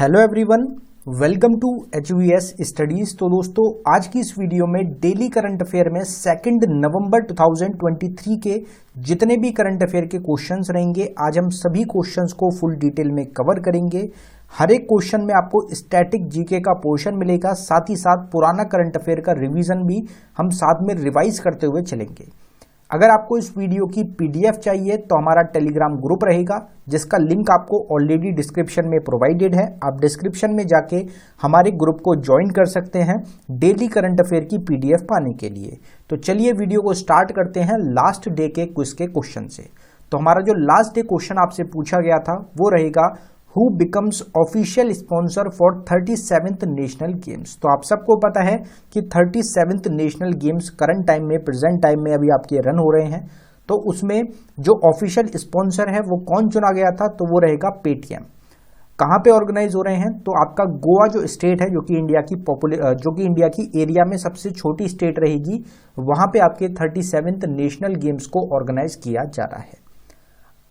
Hello everyone, welcome to HVS studies. तो दोस्तों, आज की इस वीडियो में डेली करंट अफेयर में 2 नवंबर 2023 के जितने भी करंट अफेयर के क्वेश्चंस रहेंगे, आज हम सभी क्वेश्चंस को फुल डिटेल में कवर करेंगे। हर एक क्वेश्चन में आपको स्टैटिक जीके का पोर्शन मिलेगा, साथ ही साथ पुराना करंट अफेयर का रिवीजन भी हम साथ में रिवाइज करते हुए चलेंगे। अगर आपको इस वीडियो की PDF चाहिए तो हमारा टेलीग्राम ग्रुप रहेगा, जिसका लिंक आपको ऑलरेडी डिस्क्रिप्शन में प्रोवाइडेड है। आप डिस्क्रिप्शन में जाके हमारे ग्रुप को ज्वाइन कर सकते हैं डेली करंट अफेयर की PDF पाने के लिए। तो चलिए वीडियो को स्टार्ट करते हैं लास्ट डे के क्विज के क्वेश्चन से। तो हमारा जो लास्ट डे क्वेश्चन आपसे पूछा गया था वो रहेगा, who becomes official sponsor for 37th national games. तो आप सबको पता है कि 37th national games current time में, प्रेजेंट टाइम में अभी आपके रन हो रहे हैं। तो उसमें जो ऑफिशियल स्पॉन्सर है वो कौन चुना गया था, तो वो रहेगा पेटीएम। कहाँ पे ऑर्गेनाइज हो रहे हैं, तो आपका गोवा जो स्टेट है, जो कि इंडिया की एरिया में सबसे छोटी स्टेट रहेगी, वहां पे आपके 37th नेशनल गेम्स को ऑर्गेनाइज किया जा रहा है।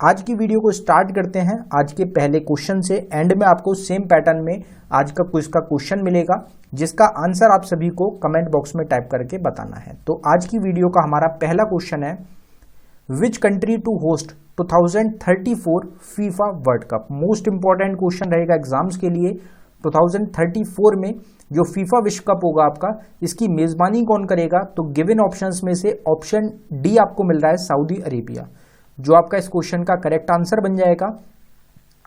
आज की वीडियो को स्टार्ट करते हैं आज के पहले क्वेश्चन से। एंड में आपको सेम पैटर्न में आज का क्विज का क्वेश्चन मिलेगा, जिसका आंसर आप सभी को कमेंट बॉक्स में टाइप करके बताना है। तो आज की वीडियो का हमारा पहला क्वेश्चन है, which country to host 2034 FIFA world cup. Most important question रहेगा एग्जाम्स के लिए। 2034 में जो फीफा विश्व कप होगा आपका, इसकी मेजबानी कौन करेगा, तो गिवन ऑप्शंस में से ऑप्शन डी आपको मिल रहा है सऊदी अरेबिया, जो आपका इस क्वेश्चन का करेक्ट आंसर बन जाएगा।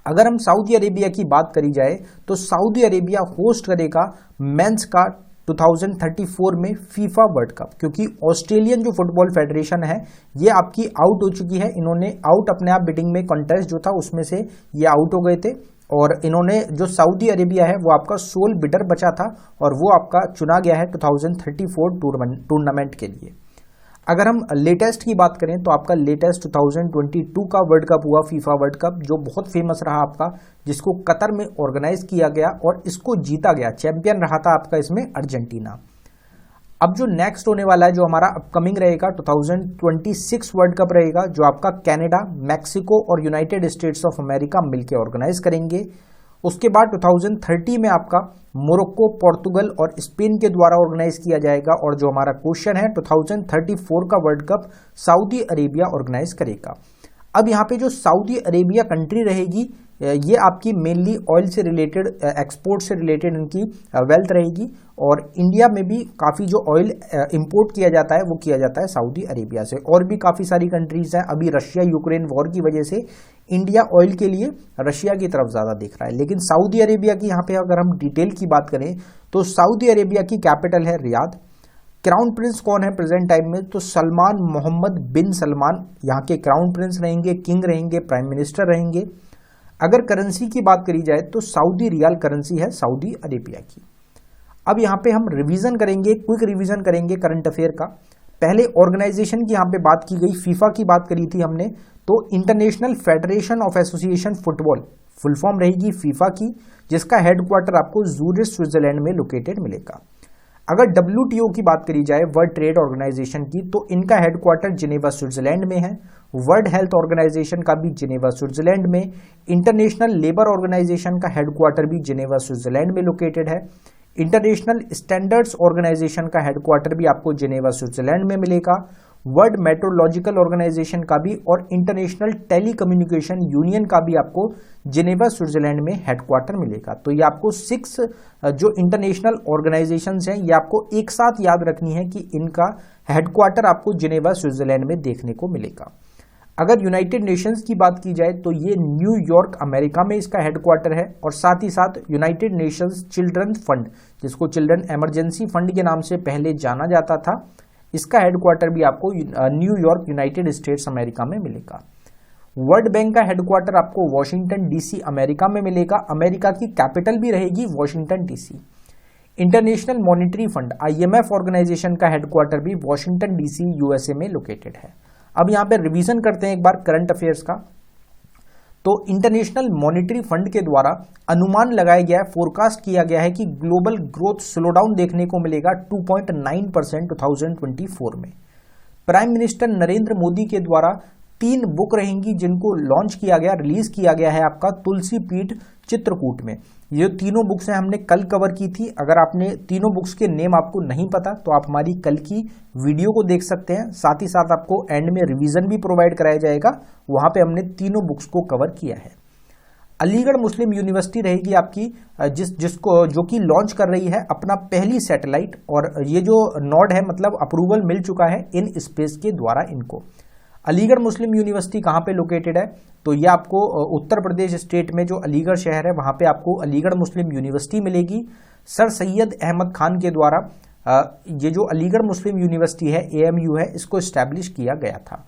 अगर हम सऊदी अरेबिया की बात करी जाए तो सऊदी अरेबिया होस्ट करेगा मेंस का 2034 में फीफा वर्ल्ड कप, क्योंकि ऑस्ट्रेलियन जो फुटबॉल फेडरेशन है ये आपकी आउट हो चुकी है। इन्होंने अपने आप बिडिंग में कॉन्टेस्ट जो था उसमें से ये आउट हो गए थे, और इन्होंने जो सऊदी अरेबिया है वो आपका सोल बिडर बचा था, और वो आपका चुना गया है 2034 टूर्नामेंट के लिए। अगर हम लेटेस्ट की बात करें तो आपका लेटेस्ट 2022 का वर्ल्ड कप हुआ, फीफा वर्ल्ड कप, जो बहुत फेमस रहा आपका, जिसको कतर में ऑर्गेनाइज किया गया और इसको जीता गया। चैंपियन रहा था आपका इसमें अर्जेंटीना। अब जो नेक्स्ट होने वाला है, जो हमारा अपकमिंग रहेगा 2026 वर्ल्ड कप रहेगा, जो आपका कनाडा, मैक्सिको और यूनाइटेड स्टेट्स ऑफ अमेरिका मिलकर ऑर्गेनाइज करेंगे। उसके बाद 2030 में आपका मोरक्को, पोर्तुगल और स्पेन के द्वारा ऑर्गेनाइज किया जाएगा। और जो हमारा क्वेश्चन है, 2034 का world cup Saudi Arabia organise करेगा। अब यहाँ पे जो सऊदी अरेबिया कंट्री रहेगी, ये आपकी मेनली ऑयल से रिलेटेड, एक्सपोर्ट से रिलेटेड इनकी वेल्थ रहेगी, और इंडिया में भी काफ़ी जो ऑयल इंपोर्ट किया जाता है वो किया जाता है सऊदी अरेबिया से। और भी काफ़ी सारी कंट्रीज हैं। अभी रशिया यूक्रेन वॉर की वजह से इंडिया ऑयल के लिए रशिया की तरफ ज़्यादा देख रहा है, लेकिन सऊदी अरेबिया की यहाँ पे अगर हम डिटेल की बात करें तो सऊदी अरेबिया की कैपिटल है रियाद। क्राउन प्रिंस कौन है प्रेजेंट टाइम में, तो सलमान मोहम्मद बिन सलमान यहाँ के क्राउन प्रिंस रहेंगे, किंग रहेंगे, प्राइम मिनिस्टर रहेंगे। अगर करेंसी की बात करी जाए तो सऊदी रियाल करेंसी है सऊदी अरेबिया की। अब यहाँ पे हम रिवीजन करेंगे, क्विक रिवीजन करेंगे करंट अफेयर का। पहले ऑर्गेनाइजेशन की यहाँ पे बात की गई, फीफा की बात करी थी हमने, तो international federation of association football full form रहेगी फीफा की, जिसका हेडक्वार्टर आपको जूरिच स्विट्जरलैंड में लोकेटेड मिलेगा। अगर WTO की बात करी जाए, वर्ल्ड ट्रेड ऑर्गेनाइजेशन की, तो इनका हेडक्वार्टर जिनेवा स्विट्जरलैंड में है। वर्ल्ड हेल्थ ऑर्गेनाइजेशन का भी जिनेवा स्विट्जरलैंड में। इंटरनेशनल लेबर ऑर्गेनाइजेशन का हेडक्वार्टर भी जिनेवा स्विट्जरलैंड में लोकेटेड है। इंटरनेशनल स्टैंडर्ड्स ऑर्गेनाइजेशन का हेडक्वार्टर भी आपको जिनेवा स्विट्जरलैंड में मिलेगा। वर्ल्ड मेट्रोलॉजिकल ऑर्गेनाइजेशन का भी, और इंटरनेशनल टेलीकम्युनिकेशन यूनियन का भी आपको जिनेवा स्विट्जरलैंड में हेडक्वार्टर मिलेगा। तो ये आपको 6 जो इंटरनेशनल ऑर्गेनाइजेशंस हैं, ये आपको एक साथ याद रखनी है कि इनका हेडक्वार्टर आपको जिनेवा स्विट्जरलैंड में देखने को मिलेगा। अगर यूनाइटेड नेशंस की बात की जाए तो ये न्यूयॉर्क अमेरिका में इसका हेडक्वार्टर है, और साथ ही साथ यूनाइटेड नेशंस चिल्ड्रन फंड, जिसको चिल्ड्रन इमरजेंसी फंड के नाम से पहले जाना जाता था, इसका हेडक्वार्टर भी आपको न्यूयॉर्क यूनाइटेड स्टेट्स अमेरिका में मिलेगा। वर्ल्ड बैंक का हेडक्वार्टर आपको वॉशिंगटन DC अमेरिका में मिलेगा। अमेरिका की कैपिटल भी रहेगी Washington DC। International monetary fund IMF organisation का हेडक्वार्टर भी वॉशिंगटन DC USA में लोकेटेड है। अब यहाँ पे रिवीजन करते हैं एक बार करंट अफेयर्स का। तो इंटरनेशनल मॉनिटरी फंड के द्वारा अनुमान लगाया गया है, फोरकास्ट किया गया है कि ग्लोबल ग्रोथ स्लोडाउन देखने को मिलेगा 2.9% 2024 में। प्राइम मिनिस्टर नरेंद्र मोदी के द्वारा 3 बुक रहेंगी जिनको लॉन्च किया गया, रिलीज किया गया है आपका तुलसी पीठ चित्रकूट में। ये तीनों बुक्स हैं हमने कल कवर की थी। अगर आपने तीनों बुक्स के नेम आपको नहीं पता तो आप हमारी कल की वीडियो को देख सकते हैं। साथ ही साथ आपको एंड में रिवीजन भी प्रोवाइड कराया जाएगा, वहां पे हमने तीनों बुक्स को कवर किया है। अलीगढ़ मुस्लिम यूनिवर्सिटी रहेगी आपकी जिसको जो कि लॉन्च कर रही है अपना पहली सैटेलाइट, और ये जो नॉड है मतलब अप्रूवल मिल चुका है इन स्पेस के द्वारा इनको। अलीगढ़ मुस्लिम यूनिवर्सिटी कहाँ पे लोकेटेड है, तो ये आपको उत्तर प्रदेश स्टेट में जो अलीगढ़ शहर है वहाँ पे आपको अलीगढ़ मुस्लिम यूनिवर्सिटी मिलेगी। सर सैयद अहमद खान के द्वारा ये जो अलीगढ़ मुस्लिम यूनिवर्सिटी है AMU है, इसको इस्टेब्लिश किया गया था।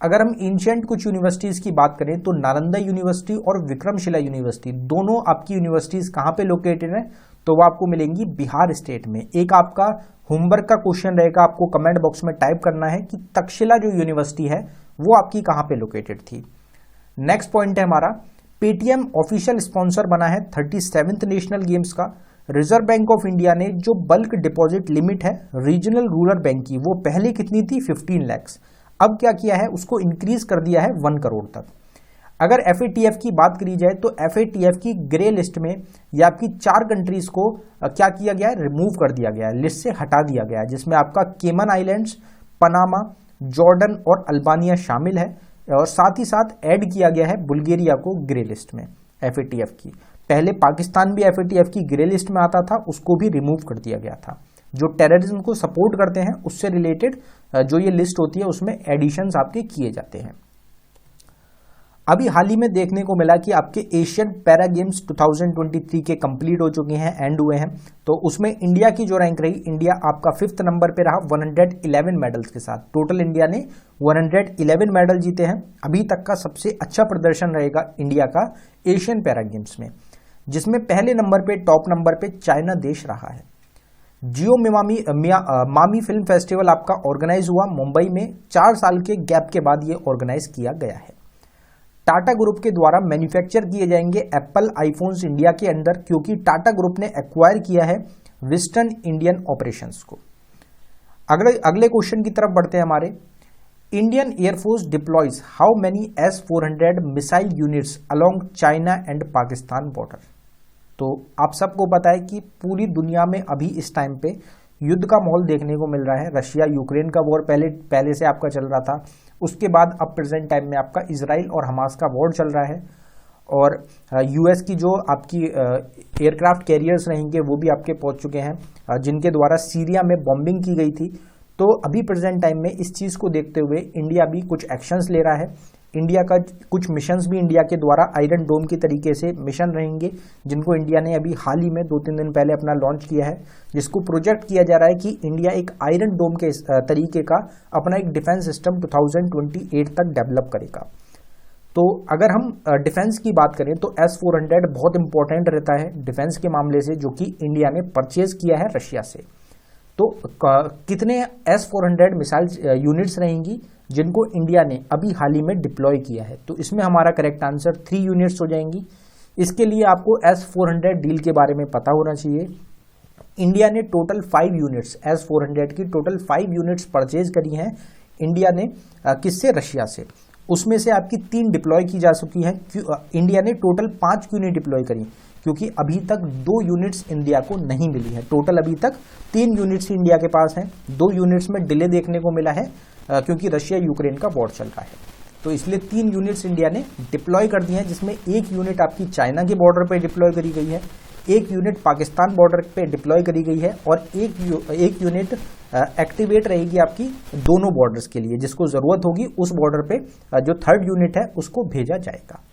अगर हम एंशिएंट कुछ यूनिवर्सिटीज की बात करें तो नालंदा यूनिवर्सिटी और विक्रमशिला यूनिवर्सिटी दोनों आपकी यूनिवर्सिटीज कहाँ पे लोकेटेड है, तो वो आपको मिलेंगी बिहार स्टेट में। एक आपका होमवर्क का क्वेश्चन रहेगा, आपको कमेंट बॉक्स में टाइप करना है कि तक्षशिला जो यूनिवर्सिटी है वो आपकी कहाँ पे लोकेटेड थी। नेक्स्ट पॉइंट है हमारा, पेटीएम ऑफिशियल स्पॉन्सर बना है 37th नेशनल गेम्स का। रिजर्व बैंक ऑफ इंडिया ने जो बल्क डिपॉजिट लिमिट है रीजनल रूरल बैंक की, वो पहले कितनी थी 15 लाख, अब क्या किया है उसको इंक्रीज कर दिया है 1 करोड़ तक। अगर FATF की बात करी जाए तो FATF की ग्रे लिस्ट में या आपकी 4 कंट्रीज को क्या किया गया है, रिमूव कर दिया गया है, लिस्ट से हटा दिया गया है, जिसमें आपका केमन आइलैंड्स, पनामा, जॉर्डन और अल्बानिया शामिल है, और साथ ही साथ ऐड किया गया है बुल्गारिया को ग्रे लिस्ट में FATF की। पहले पाकिस्तान भी FATF की ग्रे लिस्ट में आता था, उसको भी रिमूव कर दिया गया था। जो टेररिज्म को सपोर्ट करते हैं उससे रिलेटेड जो ये लिस्ट होती है उसमें एडिशंस आपके किए जाते हैं। अभी हाल ही में देखने को मिला कि आपके एशियन पैरा गेम्स 2023 के कंप्लीट हो चुके हैं, एंड हुए हैं, तो उसमें इंडिया की जो रैंक रही, इंडिया आपका 5th नंबर पे रहा 111 मेडल्स के साथ। टोटल इंडिया ने 111 मेडल जीते हैं। अभी तक का सबसे अच्छा प्रदर्शन रहेगा इंडिया का एशियन पैरा गेम्स में, जिसमें पहले नंबर पे, टॉप नंबर पे चाइना देश रहा है। जियो मामी फिल्म फेस्टिवल आपका ऑर्गेनाइज हुआ मुंबई में, 4 साल के गैप के बाद ये ऑर्गेनाइज किया गया है। टाटा ग्रुप के द्वारा मैन्युफैक्चर किए जाएंगे एप्पल आईफोन्स इंडिया के अंदर, क्योंकि टाटा ग्रुप ने एक्वायर किया है वेस्टर्न इंडियन ऑपरेशंस को। अगले क्वेश्चन की तरफ बढ़ते हैं हमारे। Indian air force deploys how many S-400 missile units along China and Pakistan border. तो आप सबको पता है कि पूरी दुनिया में अभी इस टाइम पे युद्ध का माहौल देखने को मिल रहा है। रशिया यूक्रेन का वॉर पहले से आपका चल रहा था, उसके बाद अब प्रेजेंट टाइम में आपका इजराइल और हमास का वॉर चल रहा है, और US की जो आपकी एयरक्राफ्ट कैरियर्स रहेंगे वो भी आपके पहुंच चुके हैं, जिनके द्वारा सीरिया में बॉम्बिंग की गई थी। तो अभी प्रेजेंट टाइम में इस चीज़ को देखते हुए इंडिया भी कुछ एक्शंस ले रहा है। इंडिया का कुछ मिशंस भी इंडिया के द्वारा आयरन डोम की तरीके से मिशन रहेंगे, जिनको इंडिया ने अभी हाल ही में 2-3 दिन पहले अपना लॉन्च किया है, जिसको प्रोजेक्ट किया जा रहा है कि इंडिया एक आयरन डोम के तरीके का अपना एक डिफेंस सिस्टम 2028 तक डेवलप करेगा। तो अगर हम डिफेंस की बात करें तो S-400 बहुत इंपॉर्टेंट रहता है डिफेंस के मामले से, जो कि इंडिया ने परचेज किया है रशिया से। तो कितने S-400 मिसाइल यूनिट्स रहेंगी जिनको इंडिया ने अभी हाल ही में डिप्लॉय किया है, तो इसमें हमारा करेक्ट आंसर 3 यूनिट्स हो जाएंगी। इसके लिए आपको S-400 डील के बारे में पता होना चाहिए। इंडिया ने टोटल 5 यूनिट्स S-400 की टोटल 5 यूनिट्स परचेज करी हैं इंडिया ने, किससे, रशिया से। उसमें से आपकी 3 डिप्लॉय की जा चुकी है। इंडिया ने टोटल 5 क्यों नहीं डिप्लॉय करी, क्योंकि अभी तक 2 यूनिट्स इंडिया को नहीं मिली है। टोटल अभी तक 3 यूनिट्स इंडिया के पास हैं, 2 यूनिट्स में डिले देखने को मिला है क्योंकि रशिया यूक्रेन का वॉर चल रहा है। तो इसलिए 3 यूनिट्स इंडिया ने डिप्लॉय कर दी हैं, जिसमें 1 यूनिट आपकी चाइना के बॉर्डर पे डिप्लॉय करी गई है, 1 यूनिट पाकिस्तान बॉर्डर पे डिप्लॉय करी गई है, और एक यूनिट एक्टिवेट रहेगी आपकी दोनों बॉर्डर्स के लिए, जिसको जरूरत होगी उस बॉर्डर पे जो 3rd यूनिट है उसको भेजा जाएगा।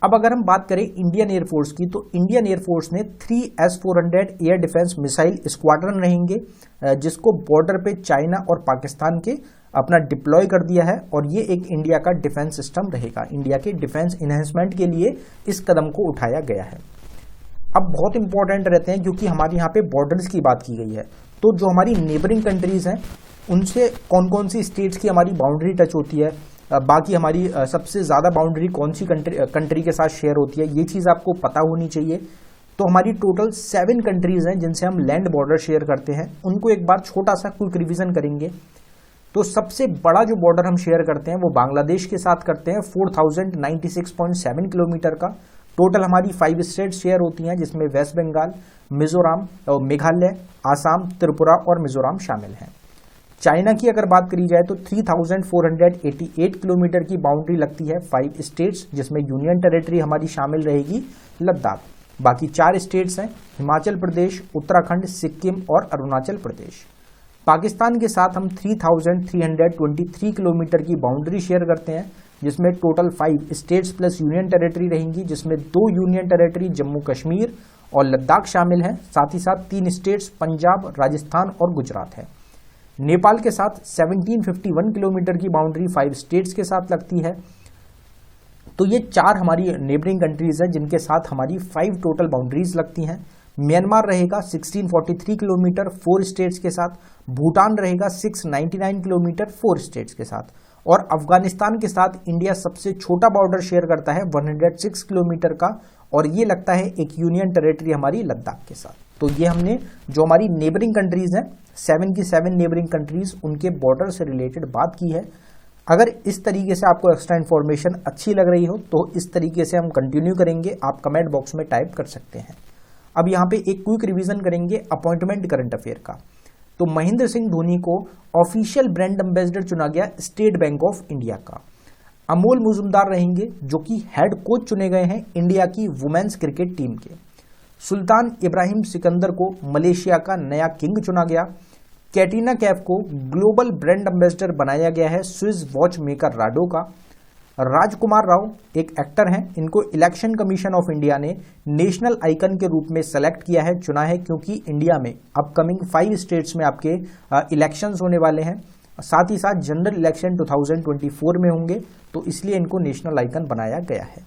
अब अगर हम बात करें इंडियन एयरफोर्स की, तो इंडियन एयरफोर्स ने 3 S-400 air defence missile squadron रहेंगे, जिसको बॉर्डर पे चाइना और पाकिस्तान के अपना डिप्लॉय कर दिया है, और ये एक इंडिया का डिफेंस सिस्टम रहेगा। इंडिया के डिफेंस इन्हेंसमेंट के लिए इस कदम को उठाया गया है। अब बहुत इंपॉर्टेंट रहते हैं क्योंकि हमारे यहाँ पे बॉर्डर्स की बात की गई है, तो जो हमारी नेबरिंग कंट्रीज हैं उनसे कौन कौन सी स्टेट्स की हमारी बाउंड्री टच होती है, बाकी हमारी सबसे ज़्यादा बाउंड्री कौन सी कंट्री के साथ शेयर होती है, ये चीज़ आपको पता होनी चाहिए। तो हमारी टोटल 7 कंट्रीज़ हैं जिनसे हम लैंड बॉर्डर शेयर करते हैं, उनको एक बार छोटा सा क्विक रिवीजन करेंगे। तो सबसे बड़ा जो बॉर्डर हम शेयर करते हैं वो बांग्लादेश के साथ करते हैं 4096.7 किलोमीटर का। टोटल हमारी 5 स्टेट शेयर होती हैं, जिसमें वेस्ट बंगाल, मिजोरम, मेघालय, आसाम, त्रिपुरा और मिजोरम शामिल हैं। चाइना की अगर बात करी जाए तो 3488 किलोमीटर की बाउंड्री लगती है 5 स्टेट्स, जिसमें यूनियन टेरिटरी हमारी शामिल रहेगी लद्दाख। बाकी 4 स्टेट्स हैं हिमाचल प्रदेश, उत्तराखंड, सिक्किम और अरुणाचल प्रदेश। पाकिस्तान के साथ हम 3323 किलोमीटर की बाउंड्री शेयर करते हैं, जिसमें total 5 states plus union territory रहेंगी, जिसमें 2 यूनियन टेरिटरी जम्मू कश्मीर और लद्दाख शामिल हैं। साथ ही साथ 3 स्टेट्स पंजाब, राजस्थान और गुजरात है। नेपाल के साथ 1751 किलोमीटर की बाउंड्री 5 स्टेट्स के साथ लगती है। तो ये 4 हमारी नेबरिंग कंट्रीज हैं जिनके साथ हमारी 5 टोटल बाउंड्रीज लगती हैं। म्यांमार रहेगा 1643 किलोमीटर 4 स्टेट्स के साथ, भूटान रहेगा 699 किलोमीटर 4 स्टेट्स के साथ, और अफगानिस्तान के साथ इंडिया सबसे छोटा बॉर्डर शेयर करता है 106 किलोमीटर का, और ये लगता है एक यूनियन टेरिटरी हमारी लद्दाख के साथ। तो ये हमने जो हमारी नेबरिंग कंट्रीज हैं 7 की 7 नेबरिंग कंट्रीज उनके बॉर्डर से रिलेटेड बात की है। अगर इस तरीके से आपको एक्स्ट्रा इन्फॉर्मेशन अच्छी लग रही हो तो इस तरीके से हम कंटिन्यू करेंगे, आप कमेंट बॉक्स में टाइप कर सकते हैं। अब यहाँ पे एक क्विक रिवीजन करेंगे अपॉइंटमेंट करंट अफेयर का। तो महेंद्र सिंह धोनी को ऑफिशियल ब्रांड एम्बेसडर चुना गया स्टेट बैंक ऑफ इंडिया का। अमोल मुजुमदार रहेंगे जो कि हेड कोच चुने गए हैं इंडिया की वुमेन्स क्रिकेट टीम के। सुल्तान इब्राहिम सिकंदर को मलेशिया का नया किंग चुना गया। कैटरीना कैफ को ग्लोबल ब्रांड एम्बेसडर बनाया गया है स्विस वॉच मेकर राडो का। राजकुमार राव एक एक्टर हैं, इनको इलेक्शन कमीशन ऑफ इंडिया ने नेशनल आइकन के रूप में सेलेक्ट किया है, चुना है, क्योंकि इंडिया में अपकमिंग 5 स्टेट्स में आपके इलेक्शंस होने वाले हैं। साथ ही साथ जनरल इलेक्शन 2024 में होंगे, तो इसलिए इनको नेशनल आइकन बनाया गया है।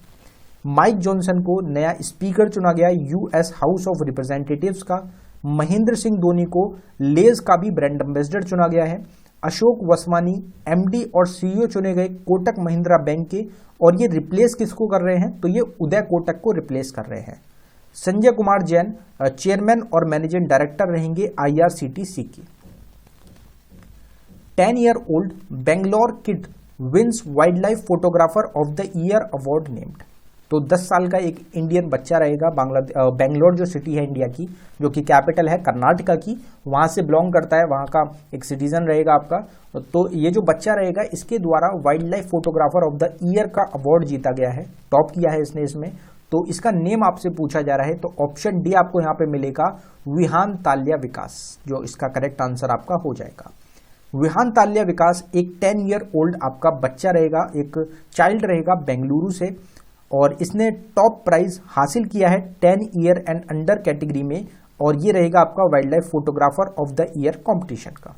माइक जॉनसन को नया स्पीकर चुना गया यूएस हाउस ऑफ रिप्रेजेंटेटिव्स का। महेंद्र सिंह धोनी को लेज का भी ब्रांड एम्बेसडर चुना गया है। अशोक वसवानी एमडी और सीईओ चुने गए कोटक महिंद्रा बैंक के, और ये रिप्लेस किसको कर रहे हैं, तो ये उदय कोटक को रिप्लेस कर रहे हैं। संजय कुमार जैन चेयरमैन और मैनेजिंग डायरेक्टर रहेंगे आईआरसीटीसी की। 10 year old Bangalore kid wins wild life photographer of the year award named. तो 10 साल का एक इंडियन बच्चा रहेगा, बेंगलोर जो सिटी है इंडिया की, जो कि कैपिटल है कर्नाटका की, वहां से बिलोंग करता है, वहां का एक सिटीजन रहेगा आपका। तो ये जो बच्चा रहेगा इसके द्वारा wild life photographer of the year का अवार्ड जीता गया है, टॉप किया है इसने इसमें। तो इसका नेम आपसे पूछा जा रहा है, तो ऑप्शन डी आपको यहाँ पे मिलेगा विहान ताल्या विकास, जो इसका करेक्ट आंसर आपका हो जाएगा। विहान ताल्या विकास एक 10 ईयर ओल्ड आपका बच्चा रहेगा, एक चाइल्ड रहेगा बेंगलुरु से, और इसने टॉप प्राइज हासिल किया है 10 ईयर एंड अंडर कैटेगरी में, और ये रहेगा आपका wild life photographer of the year competition का।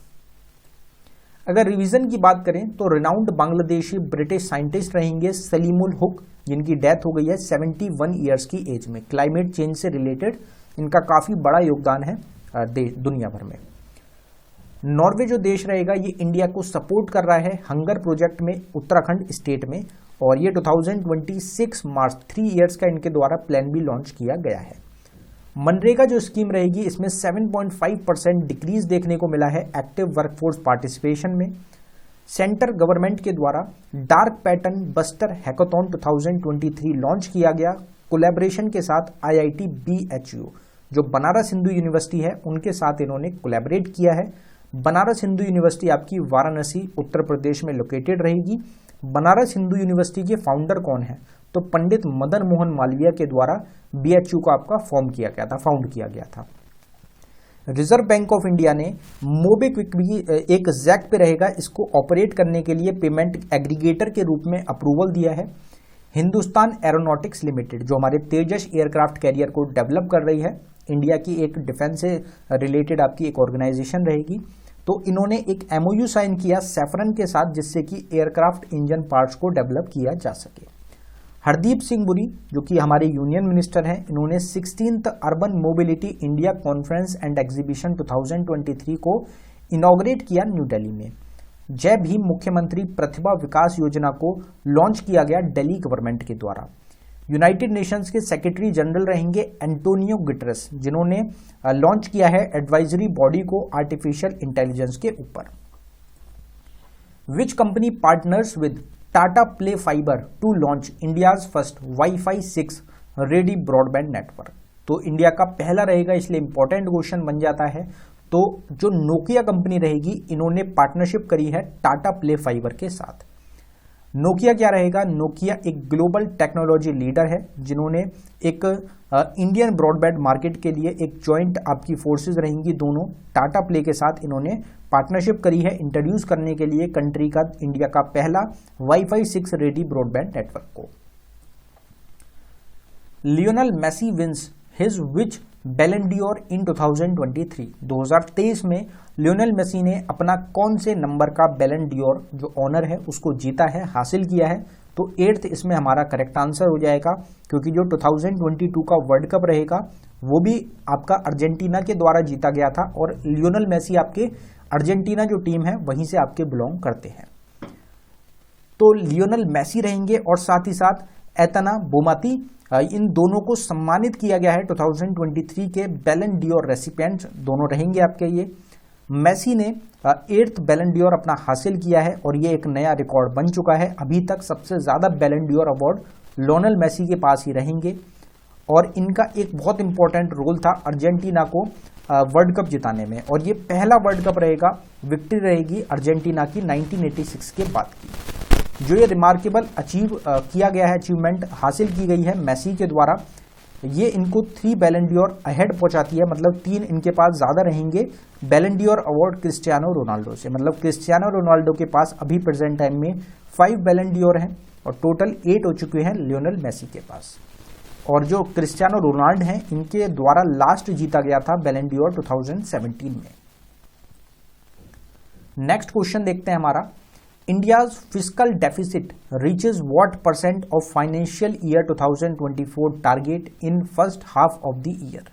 अगर रिवीजन की बात करें तो रिनाउंड बांग्लादेशी ब्रिटिश साइंटिस्ट रहेंगे सलीमुल हुक, जिनकी डेथ हो गई है 71 ईयर्स की एज में। क्लाइमेट चेंज से रिलेटेड इनका काफी बड़ा योगदान है दुनिया भर में। नॉर्वे जो देश रहेगा ये इंडिया को सपोर्ट कर रहा है हंगर प्रोजेक्ट में उत्तराखंड स्टेट में, और ये 2026 मार्च 3 इयर्स का इनके द्वारा प्लान भी लॉन्च किया गया है। मनरेगा जो स्कीम रहेगी इसमें 7.5% डिक्रीज देखने को मिला है एक्टिव वर्कफोर्स पार्टिसिपेशन में। सेंटर गवर्नमेंट के द्वारा dark pattern buster hackathon 2023 launch किया गया कोलैबोरेशन के साथ आईआईटी BHU जो बनारस हिंदू यूनिवर्सिटी है उनके साथ इन्होंने कोलैबोरेट किया है। बनारस हिंदू यूनिवर्सिटी आपकी वाराणसी उत्तर प्रदेश में लोकेटेड रहेगी। बनारस हिंदू यूनिवर्सिटी के फाउंडर कौन है, तो पंडित मदन मोहन मालवीय के द्वारा BHU को आपका फाउंड किया गया था। रिजर्व बैंक ऑफ इंडिया ने मोबीक्विक भी एक जैक पे रहेगा, इसको ऑपरेट करने के लिए पेमेंट एग्रीगेटर के रूप में अप्रूवल दिया है। हिंदुस्तान एरोनॉटिक्स लिमिटेड जो हमारे तेजस एयरक्राफ्ट कैरियर को डेवलप कर रही है, इंडिया की एक डिफेंस से रिलेटेड आपकी एक ऑर्गेनाइजेशन रहेगी, तो इन्होंने एक MOU साइन किया सैफरन के साथ जिससे कि एयरक्राफ्ट इंजन पार्ट्स को डेवलप किया जा सके। हरदीप सिंह पुरी जो कि हमारे यूनियन मिनिस्टर हैं, इन्होंने 16th urban mobility India conference and exhibition 2023 को इनॉग्रेट किया न्यू दिल्ली में। जय भीम मुख्यमंत्री प्रतिभा विकास योजना को लॉन्च किया गया दिल्ली गवर्नमेंट के द्वारा। यूनाइटेड नेशंस के सेक्रेटरी जनरल रहेंगे एंटोनियो गुटेरेस, जिन्होंने लॉन्च किया है एडवाइजरी बॉडी को आर्टिफिशियल इंटेलिजेंस के ऊपर। Which company partners with Tata play fiber to launch India's first WiFi 6 ready broadband network. तो इंडिया का पहला रहेगा, इसलिए इंपॉर्टेंट क्वेश्चन बन जाता है। तो जो नोकिया कंपनी रहेगी, इन्होंने पार्टनरशिप करी है टाटा प्ले फाइबर के साथ। नोकिया क्या रहेगा? नोकिया एक ग्लोबल टेक्नोलॉजी लीडर है, जिन्होंने एक इंडियन ब्रॉडबैंड मार्केट के लिए एक जॉइंट आपकी फोर्सेस रहेंगी दोनों, टाटा प्ले के साथ इन्होंने पार्टनरशिप करी है इंट्रोड्यूस करने के लिए कंट्री का, इंडिया का पहला वाईफाई 6 रेडी ब्रॉडबैंड नेटवर्क को। लियोनेल मेसी विंस हिज विच बैलन डी'ओर इन 2023। 2023 में लियोनेल मेसी ने अपना कौन से नंबर का बैलन डी'ओर जो ऑनर है उसको जीता है, हासिल किया है। तो 8th इसमें हमारा करेक्ट आंसर हो जाएगा, क्योंकि जो 2022 का वर्ल्ड कप रहेगा वो भी आपका अर्जेंटीना के द्वारा जीता गया था, और लियोनेल मेसी आपके अर्जेंटीना जो टीम है वहीं से आपके बिलोंग करते हैं। तो लियोनेल मेसी रहेंगे, और साथ ही साथ एतना बोमाती, इन दोनों को सम्मानित किया गया है 2023 के बैलन डी'ओर रेसिपिएंट्स दोनों रहेंगे आपके ये। मेसी ने 8th बैलन डी'ओर अपना हासिल किया है, और ये एक नया रिकॉर्ड बन चुका है। अभी तक सबसे ज्यादा बैलन डी'ओर अवार्ड लियोनेल मेसी के पास ही रहेंगे, और इनका एक बहुत इंपॉर्टेंट रोल था अर्जेंटीना को वर्ल्ड कप जिताने में, और ये पहला वर्ल्ड कप रहेगा, विक्ट्री रहेगी अर्जेंटीना की 1986 के बाद की। जो ये रिमार्केबल अचीव किया गया है, अचीवमेंट हासिल की गई है मेसी के द्वारा, ये इनको 3 बैलन डी'ओर अहेड पहुंचाती है, मतलब 3 इनके पास ज्यादा रहेंगे बैलन डी'ओर अवार्ड क्रिस्टियानो रोनाल्डो से। मतलब क्रिस्टियानो रोनाल्डो के पास अभी प्रेजेंट टाइम में 5 बैलन डी'ओर हैं, और टोटल 8 हो चुके हैं लियोनेल मेसी के पास। और जो क्रिस्टियानो रोनाल्डो हैं, इनके द्वारा लास्ट जीता गया था बैलन डी'ओर 2017 में। नेक्स्ट क्वेश्चन देखते हैं हमारा, India's fiscal deficit reaches what % of financial year 2024 target in first half of the year।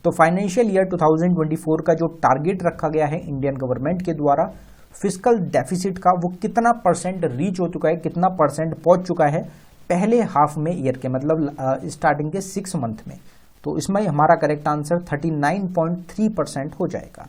तो फाइनेंशियल ईयर 2024 का जो टारगेट रखा गया है इंडियन गवर्नमेंट के द्वारा फिस्कल डेफिसिट का, वो कितना % रीच हो चुका है, कितना % पहुंच चुका है पहले हाफ में ईयर के, मतलब स्टार्टिंग के 6 मंथ में। तो इसमें हमारा करेक्ट आंसर 39.3% हो जाएगा।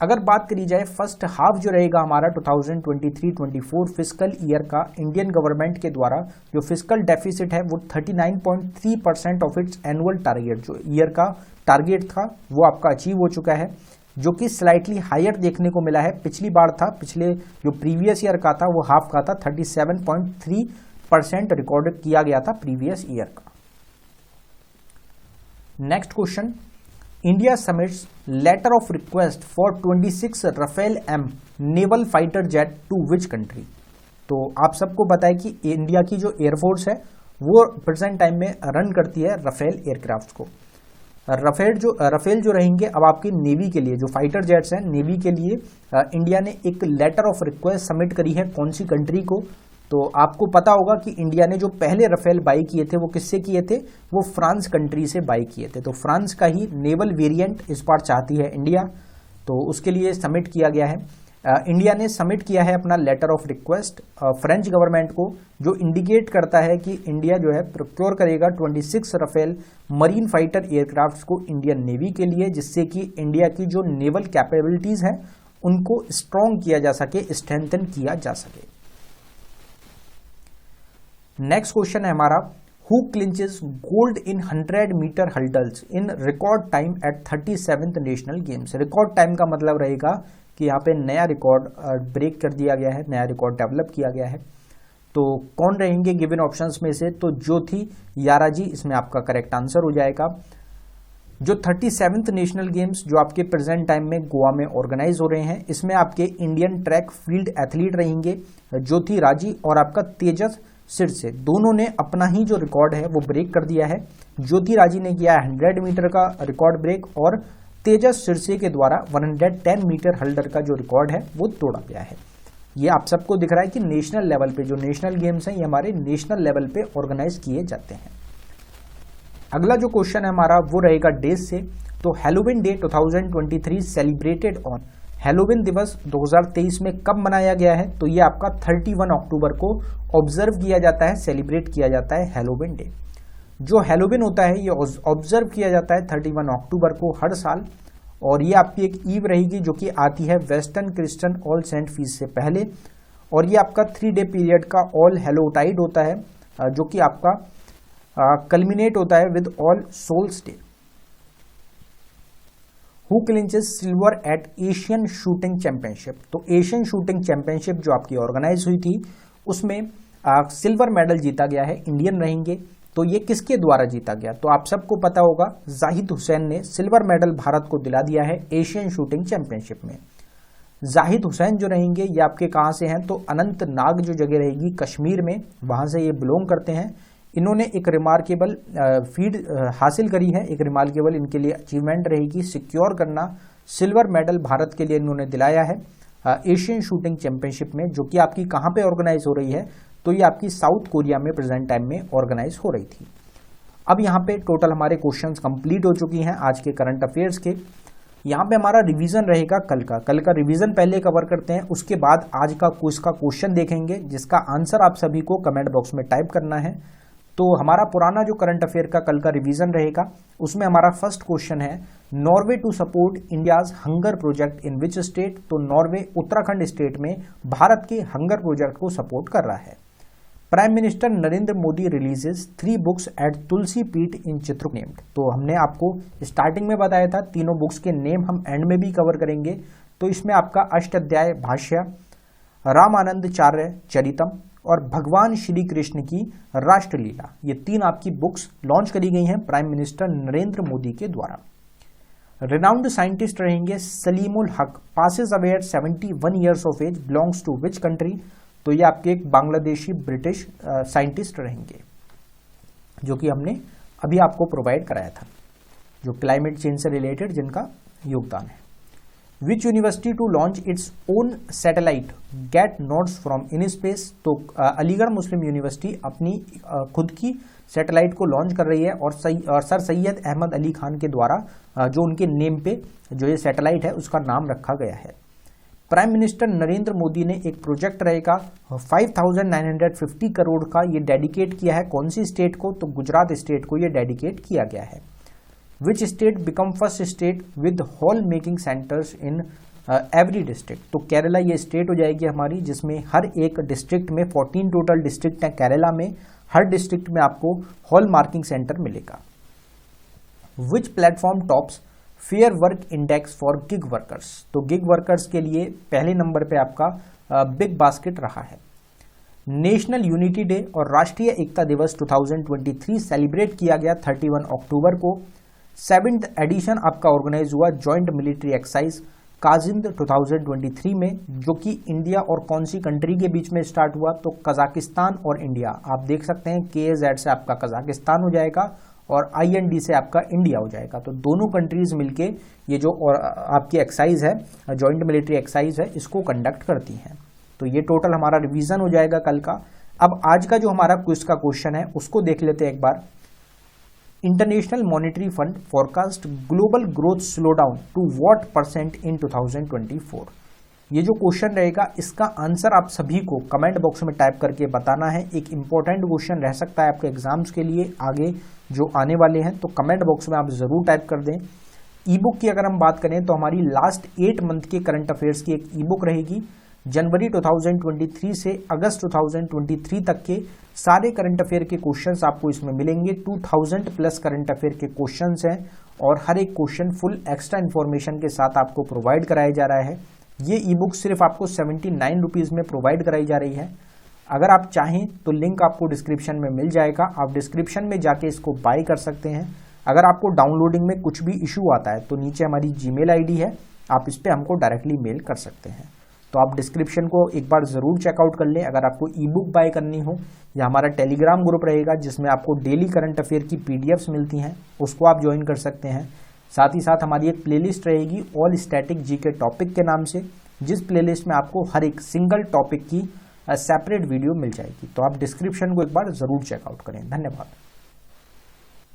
अगर बात करी जाए फर्स्ट हाफ जो रहेगा हमारा 2023-24 फिस्कल ईयर का, इंडियन गवर्नमेंट के द्वारा जो फिस्कल डेफिसिट है वो 39.3% ऑफ इट्स एनुअल टारगेट, जो ईयर का टारगेट था वो आपका अचीव हो चुका है, जो कि स्लाइटली हायर देखने को मिला है। पिछली बार था, पिछले जो प्रीवियस ईयर का था वो हाफ का था, 37.3% रिकॉर्ड किया गया था प्रीवियस ईयर का। Next question, India submits letter of request for 26 Rafale M naval fighter jet to which country. तो आप सबको पता है कि इंडिया की जो एयरफोर्स है वो प्रेजेंट टाइम में रन करती है राफेल एयरक्राफ्ट को। राफेल जो रहेंगे अब आपकी नेवी के लिए, जो फाइटर जेट्स हैं नेवी के लिए, इंडिया ने एक लेटर ऑफ रिक्वेस्ट सबमिट करी है कौन सी कंट्री को। तो आपको पता होगा कि इंडिया ने जो पहले राफेल बाई किए थे वो किससे किए थे, वो फ्रांस कंट्री से बाई किए थे। तो फ्रांस का ही नेवल वेरिएंट इस बार चाहती है इंडिया, तो उसके लिए सबमिट किया गया है। इंडिया ने सबमिट किया है अपना letter of request French government को, जो इंडिकेट करता है कि इंडिया जो है प्रोक्योर करेगा 26 राफेल मरीन फाइटर एयरक्राफ्ट को इंडियन नेवी के लिए, जिससे कि इंडिया की जो नेवल कैपेबिलिटीज हैं उनको स्ट्रॉन्ग किया जा सके, स्ट्रेंथन किया जा सके। नेक्स्ट क्वेश्चन है हमारा, who clinches gold in 100 metre hurdles in record time at 37th national games. Record time का मतलब रहेगा कि यहाँ पे नया रिकॉर्ड ब्रेक कर दिया गया है, नया रिकॉर्ड डेवलप किया गया है। तो कौन रहेंगे गिवन ऑप्शंस में से, तो ज्योति याराजी इसमें आपका करेक्ट आंसर हो जाएगा। जो 37th नेशनल गेम्स जो आपके प्रेजेंट टाइम में गोवा में ऑर्गेनाइज हो रहे हैं, इसमें आपके इंडियन ट्रैक फील्ड एथलीट रहेंगे ज्योति राजी और आपका तेजस सिरसे, दोनों ने अपना ही जो रिकॉर्ड है वो ब्रेक कर दिया है। ज्योति राजी ने किया 100 मीटर का रिकॉर्ड ब्रेक, और तेजस सिरसे के द्वारा 110 मीटर हल्डर का जो रिकॉर्ड है वो तोड़ा गया है। ये आप सबको दिख रहा है कि नेशनल लेवल पे जो नेशनल गेम्स हैं ये हमारे नेशनल लेवल पे ऑर्गेनाइज किए जाते हैं। अगला जो क्वेश्चन है हमारा वो रहेगा डेज से। तो Halloween day 2023 celebrated on, Halloween दिवस 2023 में कब मनाया गया है, तो ये आपका 31 अक्टूबर को ऑब्जर्व किया जाता है, सेलिब्रेट किया जाता है हैलोवीन डे। जो हैलोवीन होता है ये ऑब्जर्व किया जाता है 31 अक्टूबर को हर साल, और ये आपकी एक ईव रहेगी जो कि आती है Western Christian All Saints feast से पहले, और ये आपका 3 डे पीरियड का ऑल हेलोटाइड होता है जो कि आपका कल्मिनेट होता है with All Souls Day. Who clinches silver at Asian shooting championship, तो एशियन शूटिंग चैंपियनशिप जो आपकी ऑर्गेनाइज हुई थी उसमें सिल्वर मेडल जीता गया है, इंडियन रहेंगे। तो ये किसके द्वारा जीता गया, तो आप सबको पता होगा जाहिद हुसैन ने सिल्वर मेडल भारत को दिला दिया है एशियन शूटिंग चैंपियनशिप में। जाहिद हुसैन जो रहेंगे ये आपके कहाँ से हैं, तो अनंतनाग जो जगह रहेगी कश्मीर में, वहाँ से ये बिलोंग करते हैं। इन्होंने एक रिमार्केबल फीड हासिल करी है, एक रिमार्केबल इनके लिए अचीवमेंट रहेगी सिक्योर करना सिल्वर मेडल भारत के लिए इन्होंने दिलाया है एशियन शूटिंग चैंपियनशिप में, जो कि आपकी कहाँ पे ऑर्गेनाइज हो रही है, तो ये आपकी साउथ कोरिया में प्रेजेंट टाइम में ऑर्गेनाइज हो रही थी। अब यहाँ पे टोटल हमारे क्वेश्चंस कंप्लीट हो चुकी हैं आज के करंट अफेयर्स के। यहाँ पे हमारा रिवीजन रहेगा कल का रिवीजन पहले कवर करते हैं, उसके बाद आज का क्विज का क्वेश्चन देखेंगे जिसका आंसर आप सभी को कमेंट बॉक्स में टाइप करना है। तो हमारा पुराना जो करंट अफेयर का कल का रिवीजन रहेगा उसमें हमारा फर्स्ट क्वेश्चन है, Norway to support India's hunger project in which state, तो नॉर्वे उत्तराखंड स्टेट में भारत के हंगर प्रोजेक्ट को सपोर्ट कर रहा है। Prime minister Narendra Modi releases 3 books at Tulsi Peeth in Chitrakoot named, तो हमने आपको स्टार्टिंग में बताया था तीनों बुक्स के नेम हम एंड में भी कवर करेंगे। तो इसमें आपका अष्टाध्याय भाष्य, रामानंदाचार्य चरितम और भगवान श्री कृष्ण की राष्ट्रलीला, ये 3 आपकी बुक्स लॉन्च करी गई हैं प्राइम मिनिस्टर नरेंद्र मोदी के द्वारा। रिनाउंड साइंटिस्ट रहेंगे Saleemul Huq, passes away at 71 years of age, belongs to which country, तो ये आपके एक बांग्लादेशी ब्रिटिश साइंटिस्ट रहेंगे जो कि हमने अभी आपको प्रोवाइड कराया था, जो क्लाइमेट चेंज से रिलेटेड जिनका योगदान है। Which university to launch its own satellite get notes from in space, तो अलीगढ़ मुस्लिम यूनिवर्सिटी अपनी खुद की सैटेलाइट को लॉन्च कर रही है और सर सैयद अहमद अली खान के द्वारा जो उनके नेम पे जो ये सैटेलाइट है उसका नाम रखा गया है। प्राइम मिनिस्टर नरेंद्र मोदी ने एक प्रोजेक्ट रहेगा 5,950 करोड़ का, ये डेडिकेट किया है कौन सी स्टेट को, तो गुजरात स्टेट को ये डेडिकेट किया गया है। Which state become first state with hall making centres in every district, तो केरला ये स्टेट हो जाएगी हमारी जिसमें हर एक डिस्ट्रिक्ट में 14 टोटल डिस्ट्रिक्ट हैं केरला में, हर डिस्ट्रिक्ट में आपको हॉल मार्किंग सेंटर मिलेगा। Which platform tops fair work index for gig workers, तो गिग वर्कर्स के लिए पहले नंबर पे आपका बिग बास्केट रहा है। नेशनल यूनिटी डे और राष्ट्रीय एकता दिवस 2023 सेलिब्रेट किया गया 31 अक्टूबर को। 7th एडिशन आपका ऑर्गेनाइज हुआ जॉइंट मिलिट्री एक्सरसाइज काजिंद 2023 में, जो कि इंडिया और कौन सी कंट्री के बीच में स्टार्ट हुआ, तो कजाकिस्तान और इंडिया। आप देख सकते हैं KAZ से आपका कजाकिस्तान हो जाएगा और IND से आपका इंडिया हो जाएगा, तो दोनों कंट्रीज मिलके ये जो और आपकी एक्सरसाइज है जॉइंट मिलिट्री एक्सरसाइज है इसको कंडक्ट करती हैं। तो ये टोटल हमारा रिवीजन हो जाएगा कल का। अब आज का जो हमारा क्विज का क्वेश्चन है उसको देख लेते हैं एक बार। International Monetary Fund forecast global growth slow down to what % in 2024, ये जो क्वेश्चन रहेगा इसका आंसर आप सभी को कमेंट बॉक्स में टाइप करके बताना है। एक इंपॉर्टेंट क्वेश्चन रह सकता है आपके एग्जाम्स के लिए आगे जो आने वाले हैं, तो कमेंट बॉक्स में आप जरूर टाइप कर दें। ई बुक की अगर हम बात करें तो हमारी लास्ट 8 मंथ के करंट अफेयर्स की एक ई बुक रहेगी। जनवरी 2023 से अगस्त 2023 तक के सारे करंट अफेयर के क्वेश्चंस आपको इसमें मिलेंगे। 2000 प्लस करंट अफेयर के क्वेश्चंस हैं और हर एक क्वेश्चन फुल एक्स्ट्रा इन्फॉर्मेशन के साथ आपको प्रोवाइड कराया जा रहा है। ये ई बुक सिर्फ आपको 79 रुपीज़ में प्रोवाइड कराई जा रही है। अगर आप चाहें तो लिंक आपको डिस्क्रिप्शन में मिल जाएगा, आप डिस्क्रिप्शन में जाके इसको बाय कर सकते हैं। अगर आपको डाउनलोडिंग में कुछ भी इशू आता है तो नीचे हमारी जीमेल आईडी है, आप इस पर हमको डायरेक्टली मेल कर सकते हैं। तो आप डिस्क्रिप्शन को एक बार ज़रूर चेकआउट कर लें। अगर आपको ई बुक बाय करनी हो या हमारा टेलीग्राम ग्रुप रहेगा जिसमें आपको डेली करंट अफेयर की PDFs मिलती हैं, उसको आप ज्वाइन कर सकते हैं। साथ ही साथ हमारी एक प्लेलिस्ट रहेगी ऑल स्टैटिक GK टॉपिक के नाम से, जिस प्लेलिस्ट में आपको हर एक सिंगल टॉपिक की सेपरेट वीडियो मिल जाएगी। तो आप डिस्क्रिप्शन को एक बार ज़रूर चेकआउट करें। धन्यवाद।